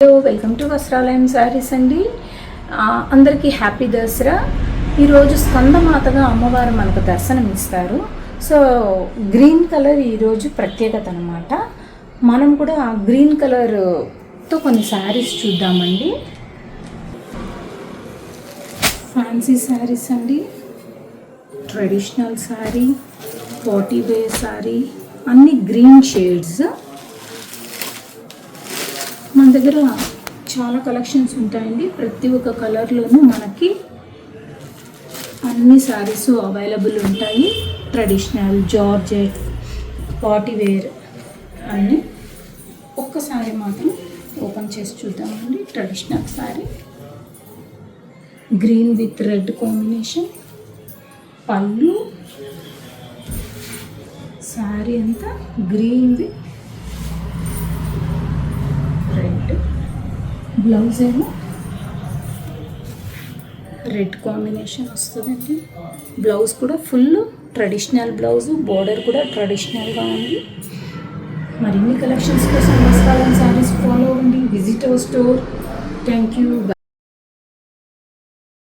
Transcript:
Hello, welcome to వస్త్రాలయం saris అండి. అందరికీ happy Dasara. ఈరోజు స్కందమాతగా అమ్మవారు మనకు దర్శనం ఇస్తారు. సో గ్రీన్ కలర్ ఈరోజు ప్రత్యేకత అనమాట. మనం కూడా ఆ గ్రీన్ కలర్తో కొన్ని శారీస్ చూద్దామండి. ఫ్యాన్సీ శారీస్ అండి, traditional sari, party wear sari, అన్ని గ్రీన్ షేడ్స్. మన దగ్గర చాలా కలెక్షన్స్ ఉంటాయండి. ప్రతి ఒక్క కలర్లోనూ మనకి అన్ని శారీస్ అవైలబుల్ ఉంటాయి. ట్రెడిషనల్, జార్జెట్, పార్టీ వేర్ అన్నీ. ఒక్కసారి మాత్రం ఓపెన్ చేసి చూద్దామండి. Traditional sari, green with red combination, పళ్ళు, శారీ అంతా గ్రీన్ విత్ రెడ్, బ్లౌజ్ ఏమో రెడ్ కాంబినేషన్ వస్తుందండి. బ్లౌజ్ కూడా ఫుల్ ట్రెడిషనల్ బ్లౌజ్, బోర్డర్ కూడా ట్రెడిషనల్గా ఉంది. మరిన్ని కలెక్షన్స్ కోసం వస్త్రాలయం శారీస్ ఫాలో అవ్వండి. Visit our store. Thank you.